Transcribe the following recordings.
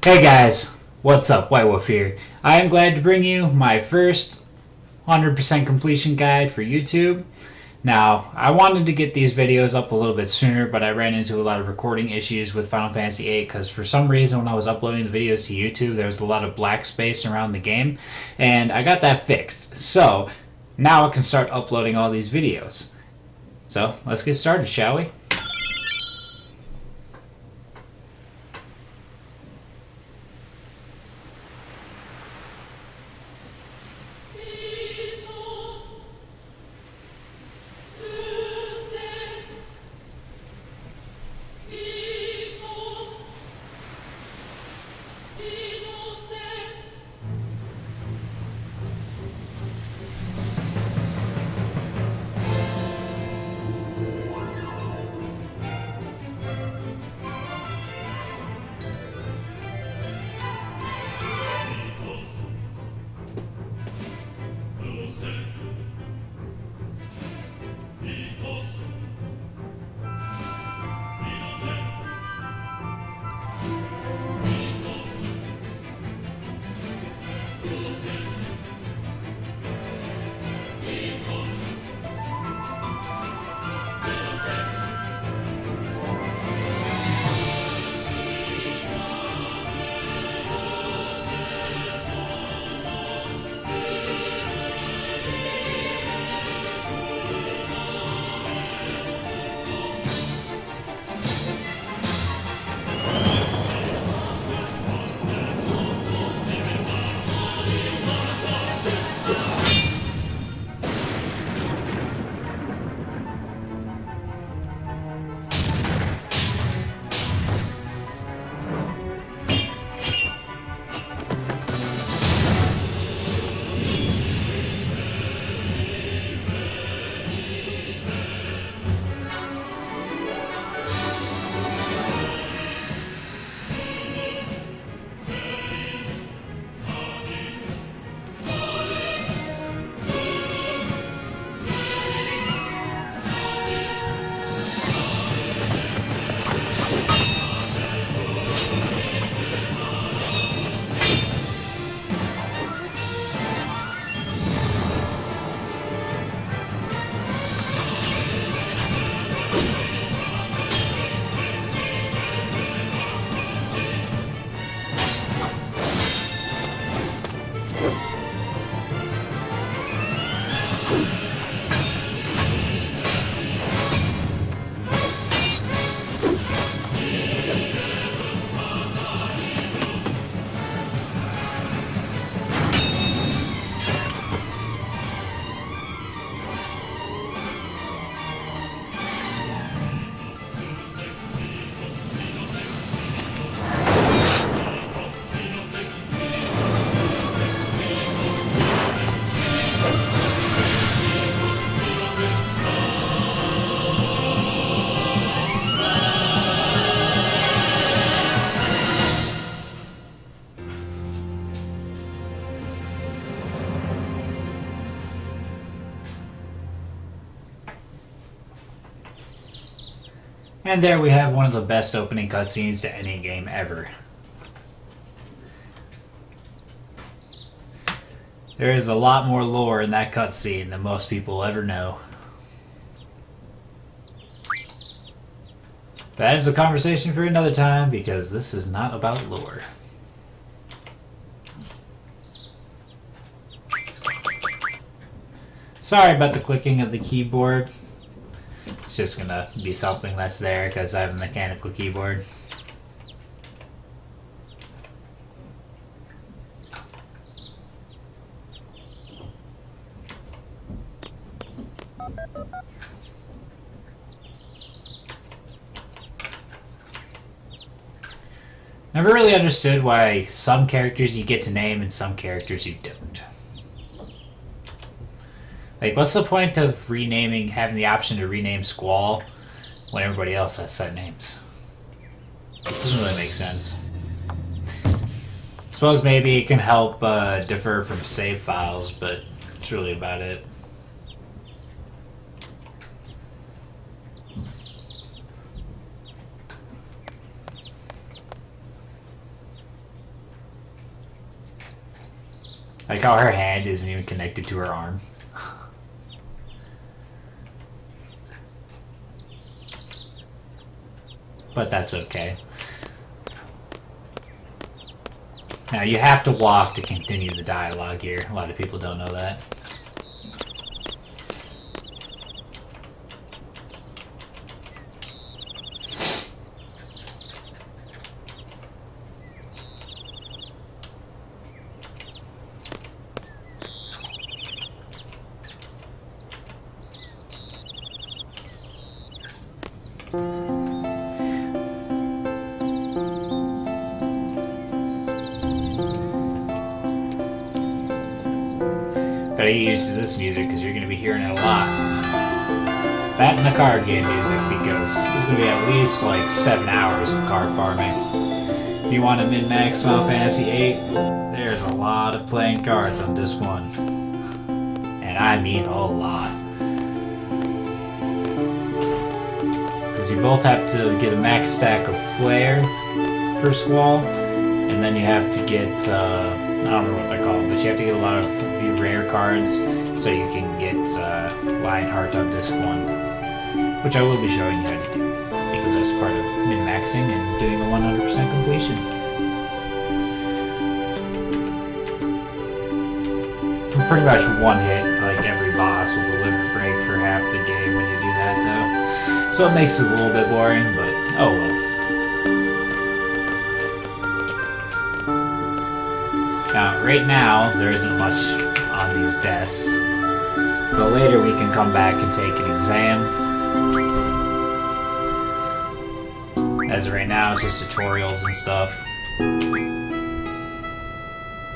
Hey guys, what's up? White Wolf here. I am glad to bring you my first 100% completion guide for YouTube. Now, I wanted to get these videos up a little bit sooner, but I ran into a lot of recording issues with Final Fantasy VIII because for some reason when I was uploading the videos to YouTube, there was a lot of black space around the game, and I got that fixed. So, now I can start uploading all these videos. So, let's get started, shall we? And there we have one of the best opening cutscenes to any game ever. There is a lot more lore in that cutscene than most people ever know. That is a conversation for another time because this is not about lore. Sorry about the clicking of the keyboard. It's just gonna be something that's there because I have a mechanical keyboard. Never really understood why some characters you get to name and some characters you don't. Like, what's the point of renaming, having the option to rename Squall when everybody else has set names? Doesn't really make sense. I suppose maybe it can help defer from save files, but that's really about it. Like how her hand isn't even connected to her arm. But that's okay. Now you have to walk to continue the dialogue here. A lot of people don't know that. Gotta get used to this music because you're going to be hearing it a lot. That and the card game music, because there's going to be at least like 7 hours of card farming. If you want to min-max Final Fantasy VIII, there's a lot of playing cards on disc 1. And I mean a lot. Because you both have to get a max stack of Flare for Squall, and then you have to get, I don't know what they're called, but you have to get a lot of few rare cards so you can get Lionheart on disc 1, which I will be showing you how to do, because that's part of min-maxing and doing the 100% completion. Pretty much one hit, like every boss with a limit break for half the game when you do that though. So it makes it a little bit boring, but oh well. Now, right now, there isn't much on these desks, but later we can come back and take an exam. As of right now, it's just tutorials and stuff.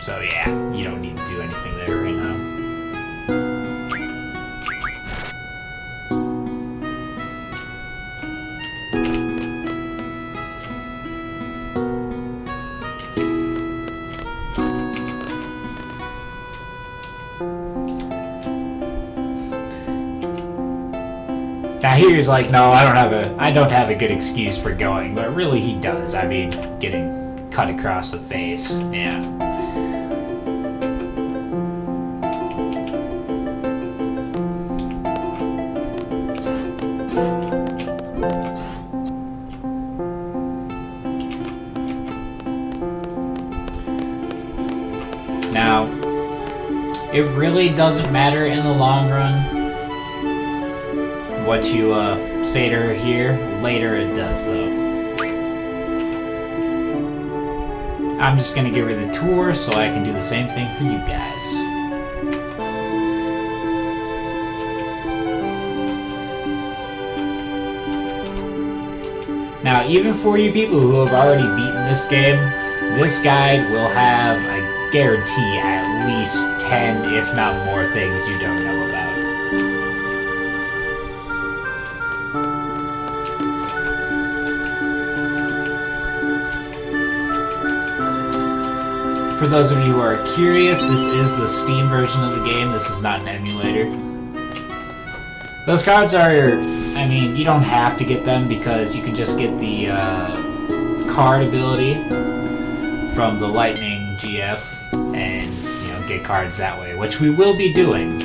So yeah, you don't need to do anything there right now. Now here's like, no, I don't have a good excuse for going, but really he does. I mean, getting cut across the face, yeah. Now, it really doesn't matter in the long run what you say to her here. Later it does though. I'm just gonna give her the tour so I can do the same thing for you guys. Now, even for you people who have already beaten this game, this guide will have, I guarantee, at least 10, if not more, things you don't know about. For those of you who are curious, this is the Steam version of the game. This is not an emulator. Those cards are, I mean, you don't have to get them because you can just get the card ability from the Lightning GF and, you know, get cards that way, which we will be doing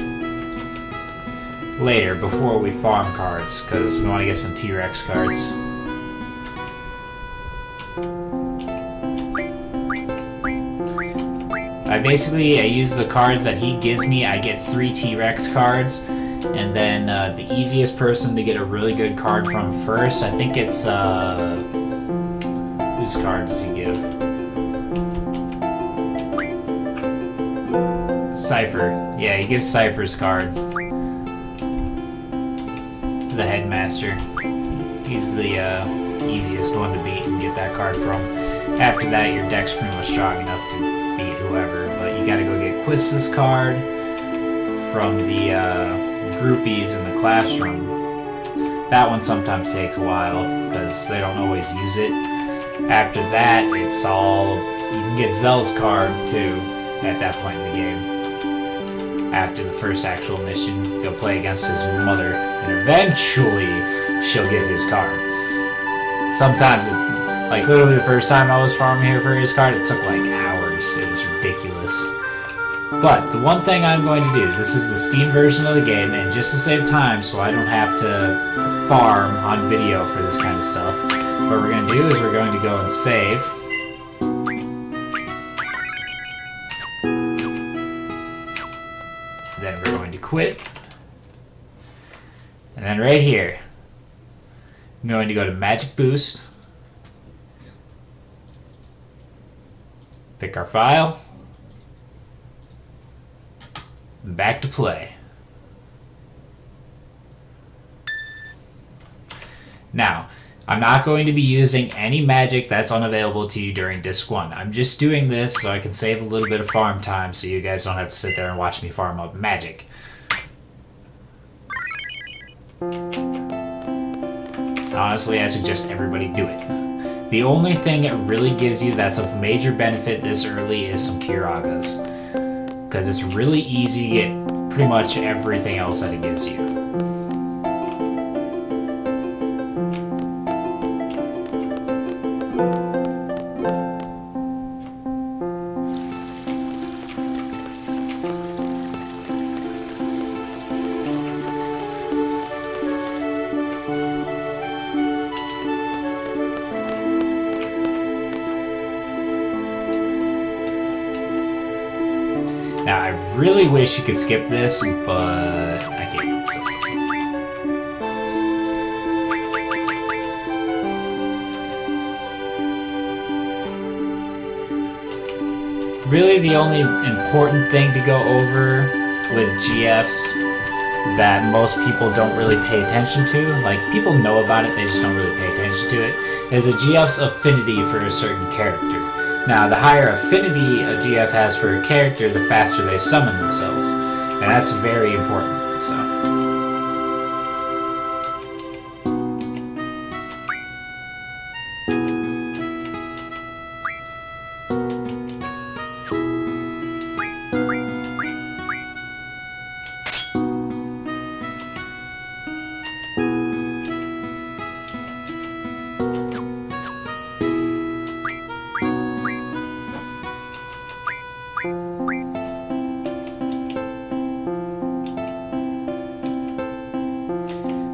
later before we farm cards, because we want to get some T-Rex cards. I use the cards that he gives me. I get 3 T-Rex cards, and then the easiest person to get a really good card from first, I think it's, whose card does he give? Cypher. Yeah, he gives Cypher's card. The Headmaster. He's the easiest one to beat and get that card from. After that, your deck's pretty much strong enough to beat whoever, but you gotta go get Quist's card from the groupies in the classroom. That one sometimes takes a while because they don't always use it. After that, it's all, you can get Zell's card too at that point in the game. After the first actual mission, go play against his mother, and eventually she'll give his card. Sometimes it's like literally the first time I was farming here for his card, it took like hours. It was ridiculous. But the one thing I'm going to do, this is the Steam version of the game, and just to save time so I don't have to farm on video for this kind of stuff, what we're going to do is we're going to go and save. And then we're going to quit. And then right here, I'm going to go to Magic Boost, pick our file, and back to play. Now, I'm not going to be using any magic that's unavailable to you during Disc 1. I'm just doing this so I can save a little bit of farm time so you guys don't have to sit there and watch me farm up magic. Honestly, I suggest everybody do it. The only thing it really gives you that's of major benefit this early is some Kiragas, because it's really easy to get pretty much everything else that it gives you. Now, I really wish you could skip this, but I can't. So. Really, the only important thing to go over with GFs that most people don't really pay attention to, like people know about it, they just don't really pay attention to it, is a GF's affinity for a certain character. Now, the higher affinity a GF has for a character, the faster they summon themselves. And that's very important, so.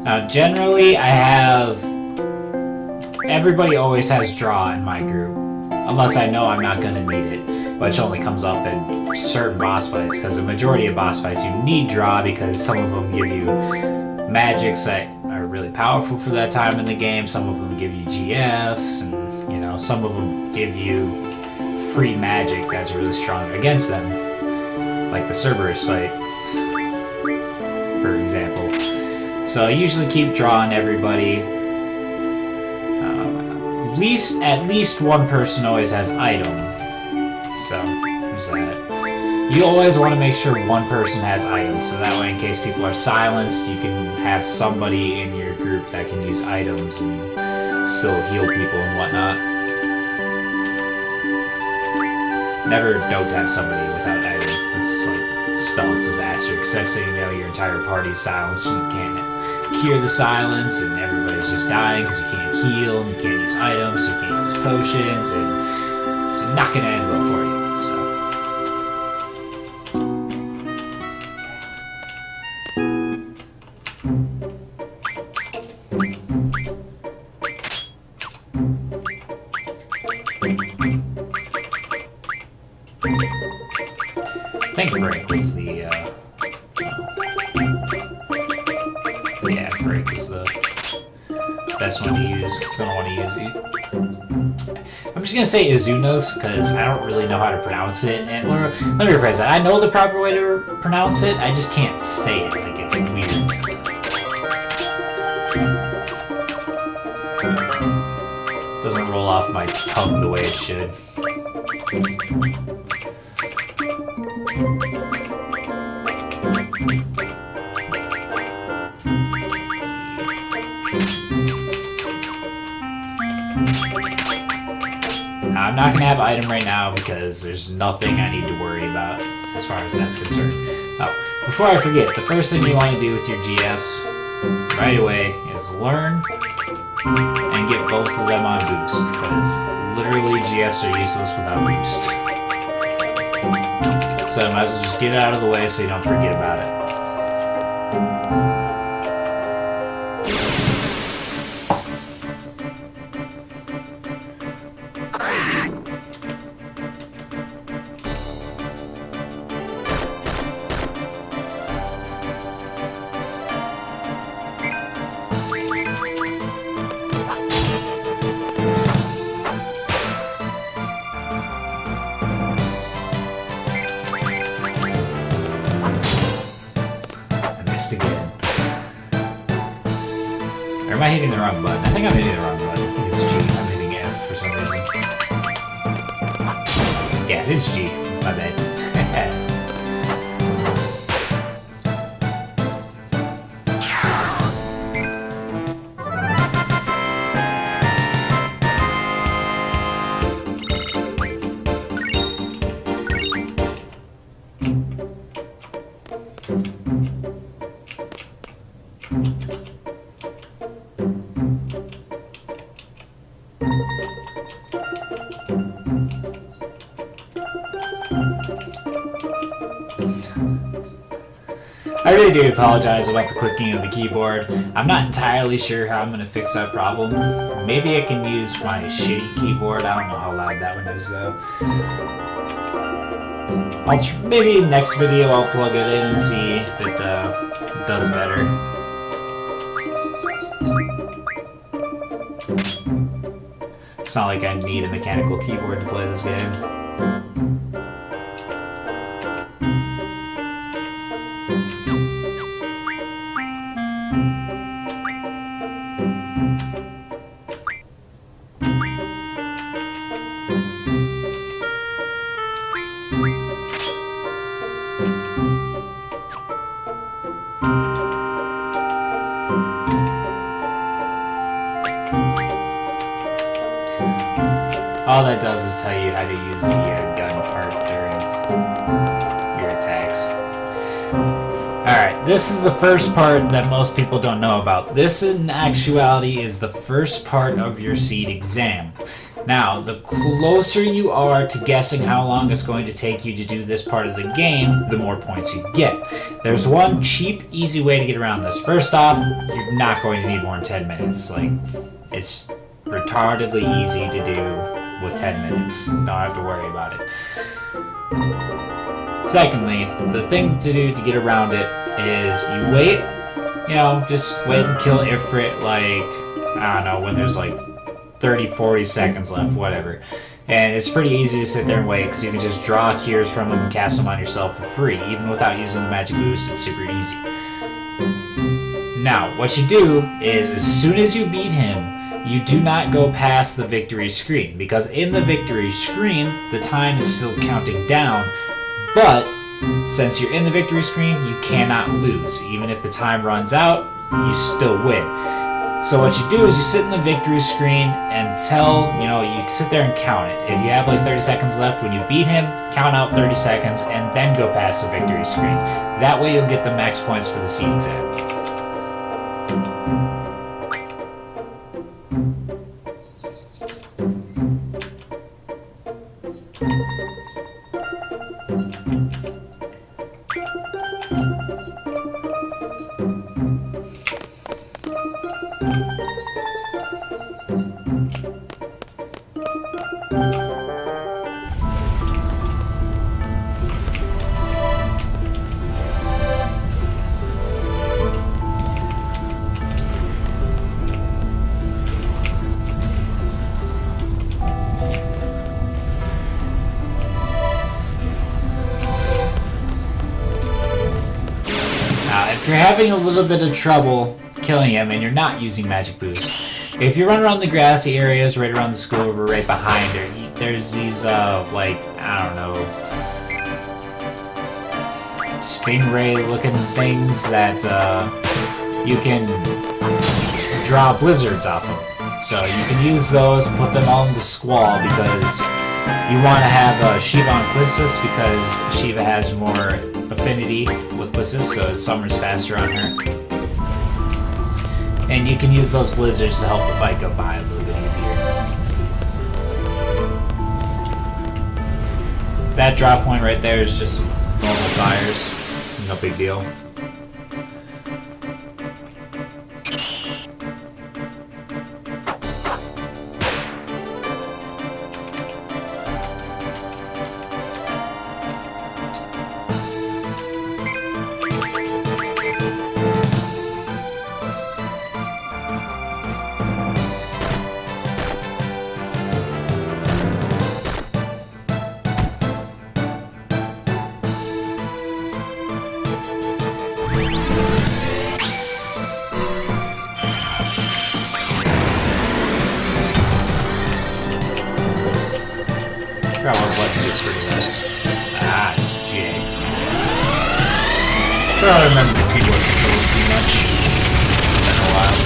Now, generally, everybody always has draw in my group, unless I know I'm not going to need it, which only comes up in certain boss fights, because the majority of boss fights you need draw because some of them give you magics that are really powerful for that time in the game, some of them give you GFs, and, you know, some of them give you free magic that's really strong against them, like the Cerberus fight, for example. So I usually keep drawing everybody. At least one person always has item. So there's that. You always want to make sure one person has items, so that way in case people are silenced, you can have somebody in your group that can use items and still heal people and whatnot. Never don't have somebody without item. This like spells disaster, because next thing you know your entire party's silenced and you can't hear the silence, and everybody's just dying because you can't heal, and you can't use items, you can't use potions, and it's not going to end well for you, so. I think break was the, yeah, break is the best one to use, because I don't want to use it. I'm just going to say Izuna's, because I don't really know how to pronounce it, and let me rephrase that. I know the proper way to pronounce it, I just can't say it, like it's weird. Doesn't roll off my tongue the way it should. Now, I'm not going to have item right now because there's nothing I need to worry about as far as that's concerned. Oh, before I forget, the first thing you want to do with your GFs right away is learn and get both of them on boost, because literally GFs are useless without boost. So so I might as well just get it out of the way so you don't forget about it. Again. Or am I hitting the wrong button? I think I'm hitting the wrong button. I think it's G. I'm hitting F for some reason. Yeah, it's G. My bad. I really do apologize about the clicking of the keyboard. I'm not entirely sure how I'm going to fix that problem. Maybe I can use my shitty keyboard. I don't know how loud that one is though. Maybe next video I'll plug it in and see if it does better. It's not like I need a mechanical keyboard to play this game. All that does is tell you how to use the gun part during your attacks. Alright, this is the first part that most people don't know about. This in actuality is the first part of your seed exam. Now, the closer you are to guessing how long it's going to take you to do this part of the game, the more points you get. There's one cheap, easy way to get around this. First off, you're not going to need more than 10 minutes. Like, it's retardedly easy to do with 10 minutes. Don't have to worry about it. Secondly, the thing to do to get around it is you wait, just wait and kill ifrit like, I don't know, when there's like 30, 40 seconds left, whatever. And it's pretty easy to sit there and wait because you can just draw cures from them and cast them on yourself for free. Even without using the magic boost, it's super easy. Now, what you do is as soon as you beat him, you do not go past the victory screen, because in the victory screen, the time is still counting down, but since you're in the victory screen, you cannot lose. Even if the time runs out, you still win. So what you do is you sit in the victory screen until, you sit there and count it. If you have like 30 seconds left, when you beat him, count out 30 seconds and then go past the victory screen. That way you'll get the max points for the seed exam. If you're having a little bit of trouble killing him and you're not using magic boost, if you run around the grassy areas right around the school or right behind her, there's these stingray looking things that you can draw blizzards off of. So you can use those, put them all into Squall, because you want to have Shiva on Quistis, because Shiva has more affinity with Quistis, so it summers faster on her. And you can use those blizzards to help the fight go by a little bit easier. That drop point right there is just normal fires. No big deal. Forgot what button is pretty low. Ah, it's J. I don't remember the keyboard controls too much. It's been a while.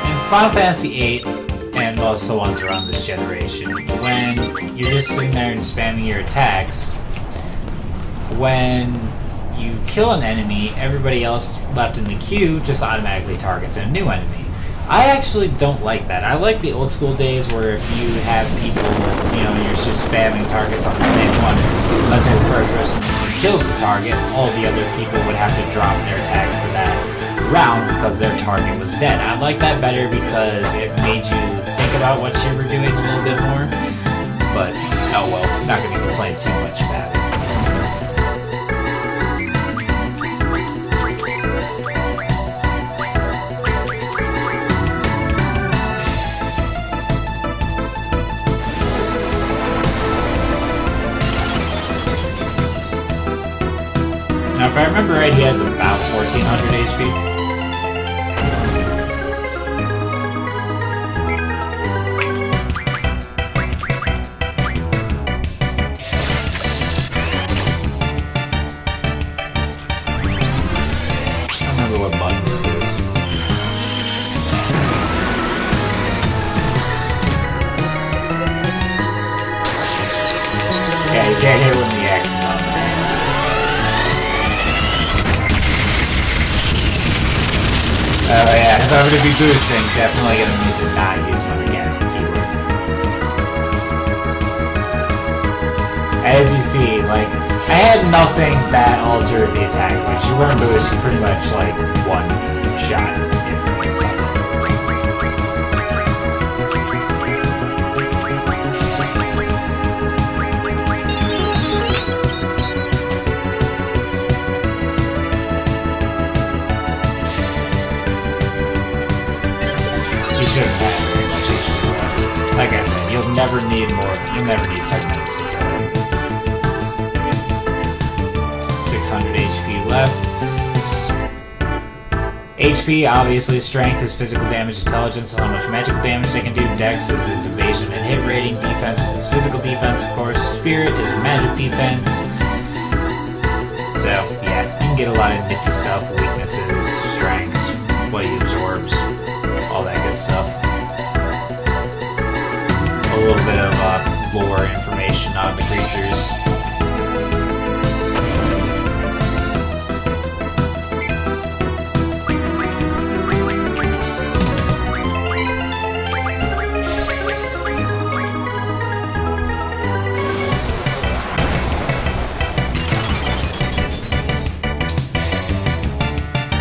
In Final Fantasy VIII, and most of the ones around this generation, when you're just sitting there and spamming your attacks, when you kill an enemy, everybody else left in the queue just automatically targets a new enemy. I actually don't like that. I like the old school days where if you have people, you're just spamming targets on the same one. Let's say the first person kills the target, all the other people would have to drop their attack for that round because their target was dead. I like that better because it made you think about what you were doing a little bit more. But, oh well, not going to complain too much about it. Now, if I remember right, he has about 1400 HP. I don't remember what button it is. Yeah, you can't hit when the X is on there. Oh yeah, if I'm going to be boosting, definitely going to need to not use my mechanical keyboard. As you see, like, I had nothing that altered the attack, which you learn boost pretty much like one shot, if something. You shouldn't have very much HP left. Like I said, you'll never need more. You'll never need 10 minutes to kill it. 600 HP left. HP, obviously, strength is physical damage, intelligence is how much magical damage they can do, dex is his evasion and hit rating, defense is his physical defense, of course, spirit is magic defense. So, yeah, you can get a lot of nifty stuff, weaknesses, strengths, what he absorbs, all that good stuff. A little bit of lore information on the creatures.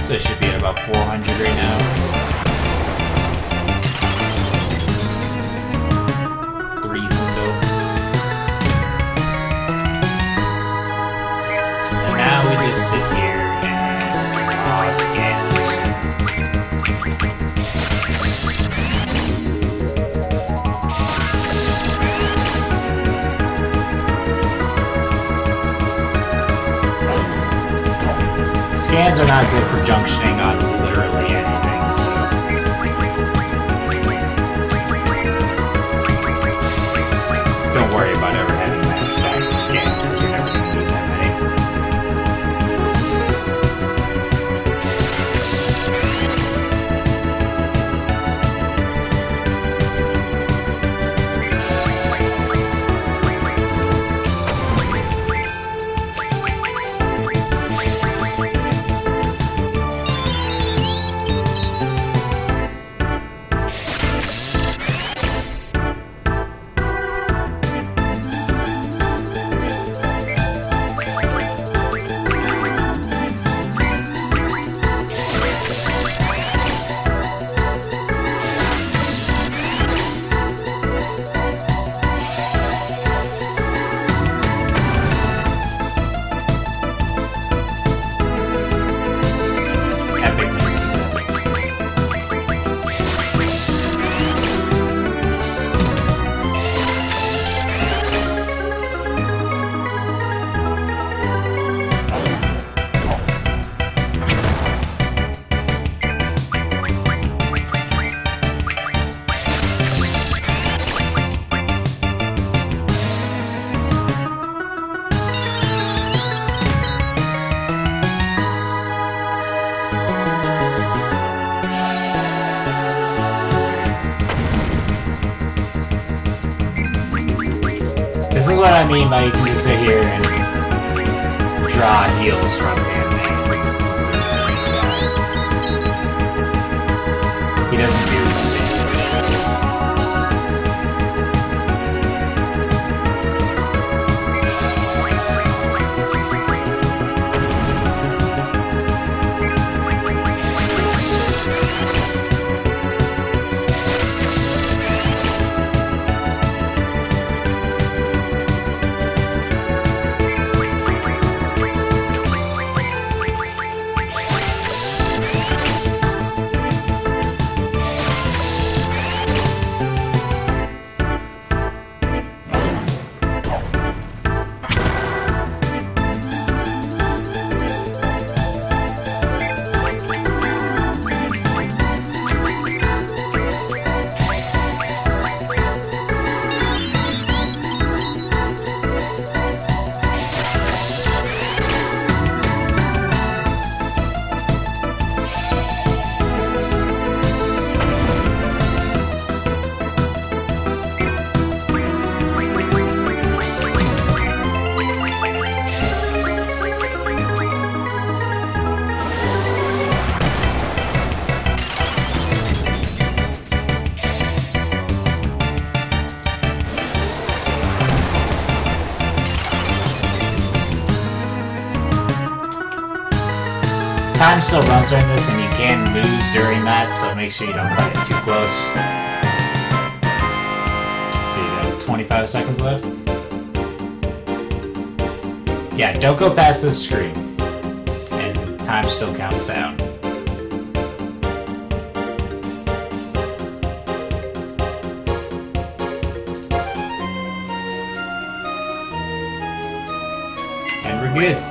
So it should be at about 400 right now. Just sit here and draw scans. Scans are not good for junctioning on literally anything, so... Don't worry about ever having that stack of scans, because you're never going to need that many. This is what I mean by you can just sit here and draw heals from him. He doesn't do anything. Time still runs during this, and you can lose during that, so make sure you don't cut it too close. So you got 25 seconds left. Yeah, don't go past this screen, and time still counts down. And we're good.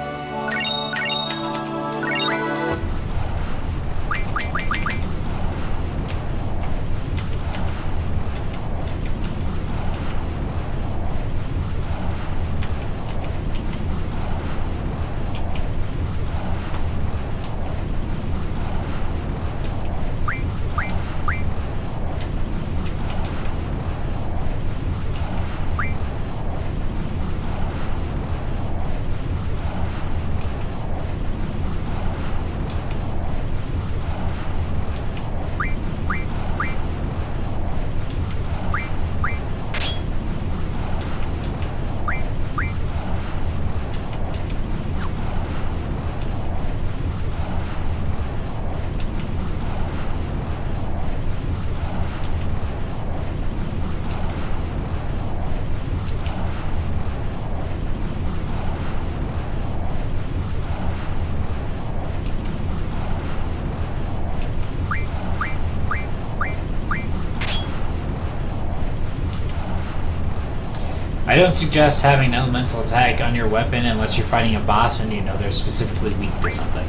I don't suggest having an elemental attack on your weapon unless you're fighting a boss and you know they're specifically weak to something.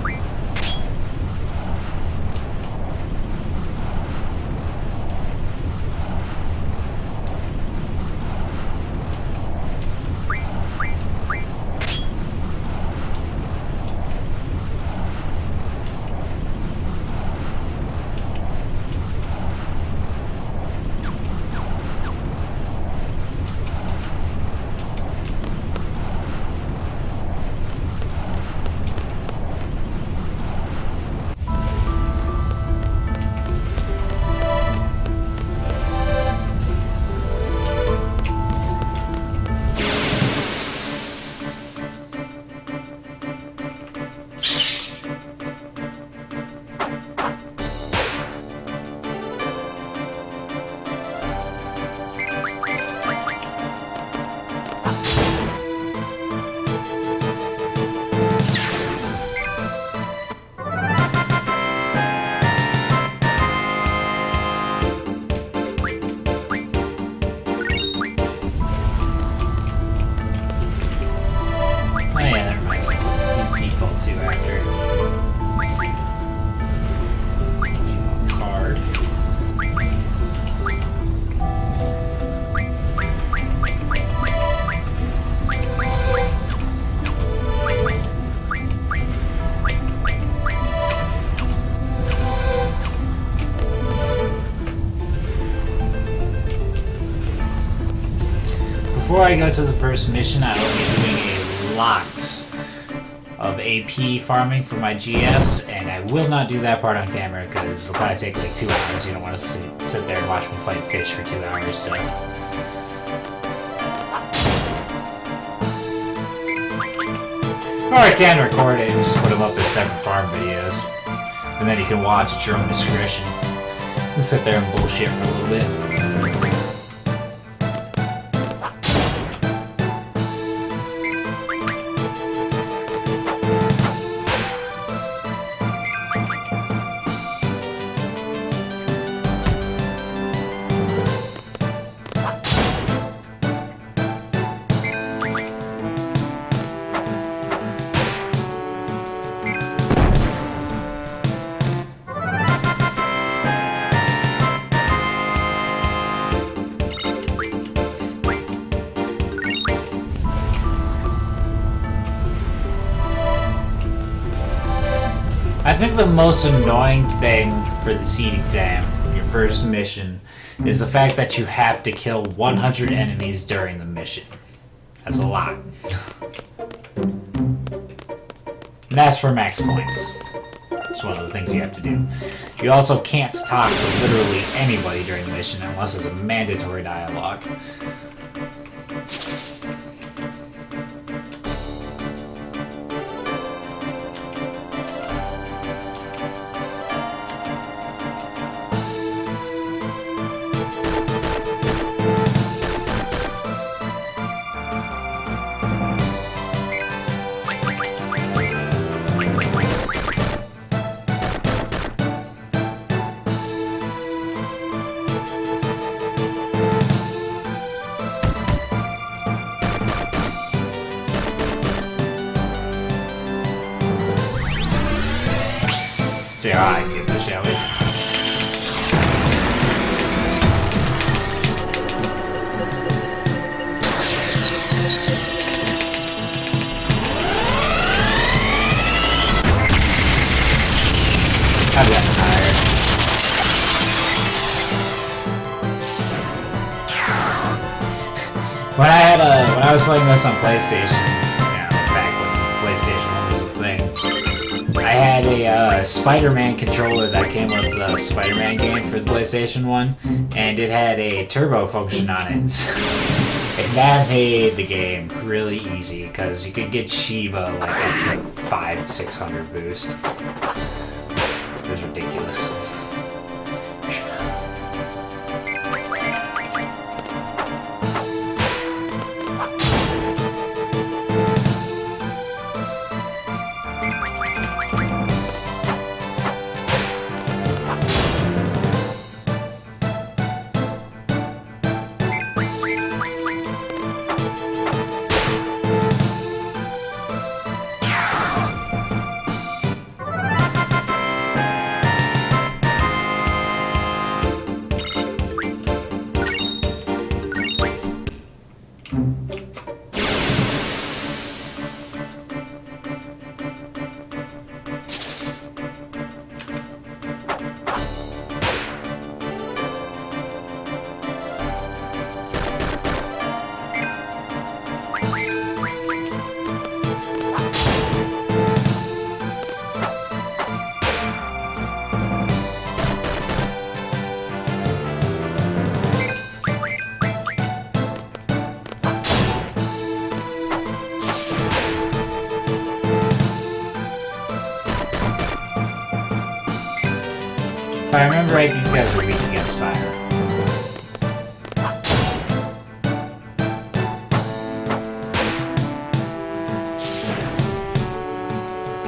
I go to the first mission, I will be doing a lot of AP farming for my GFs, and I will not do that part on camera because it'll probably take like 2 hours. You don't want to sit there and watch me fight fish for 2 hours, so. Or I can record it and just put them up as separate farm videos. And then you can watch at your own discretion. And sit there and bullshit for a little bit. I think the most annoying thing for the seed exam, your first mission, is the fact that you have to kill 100 enemies during the mission. That's a lot. And that's for max points. It's one of the things you have to do. You also can't talk to literally anybody during the mission unless it's a mandatory dialogue. See how I can get this, shall we? I've gotten tired. When I was playing this on PlayStation, back when PlayStation 1 was a thing, I had a Spider-Man controller that came with the Spider-Man game for the PlayStation 1, and it had a turbo function on it. And that made the game really easy, because you could get Shiva like up to 500-600 boost. It was ridiculous. If I remember right, these guys were weak against fire.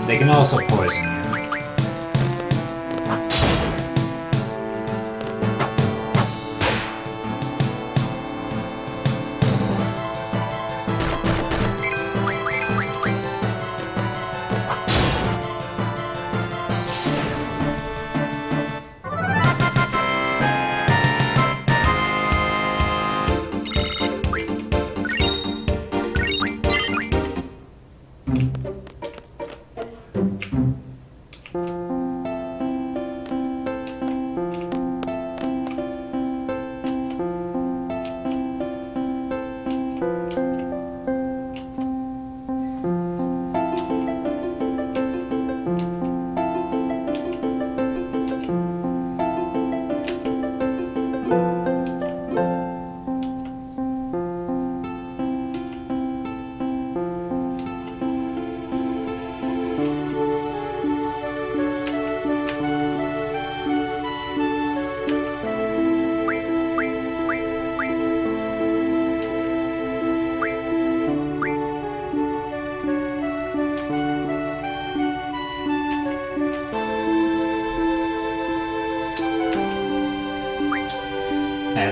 They can also poison you.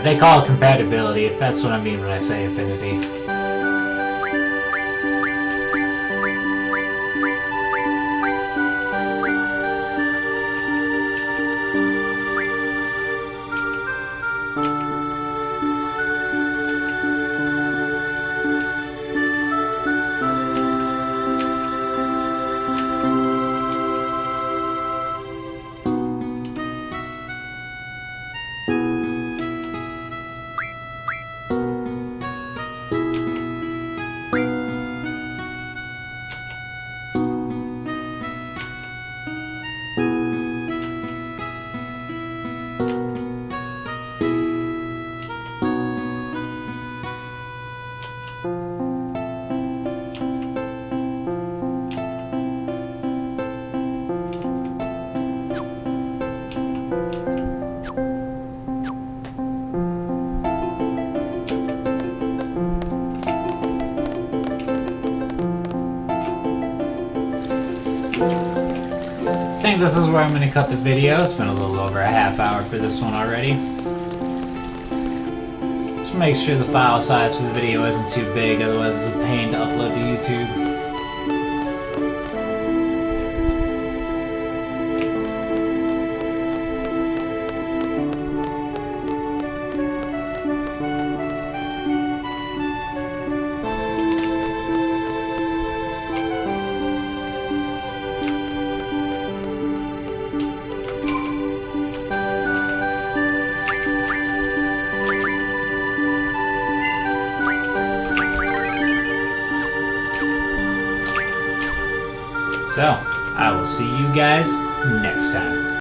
They call it compatibility. That's what I mean when I say affinity. I think this is where I'm going to cut the video. It's been a little over a half hour for this one already. Just make sure the file size for the video isn't too big, otherwise it's a pain to upload to YouTube. So, I will see you guys next time.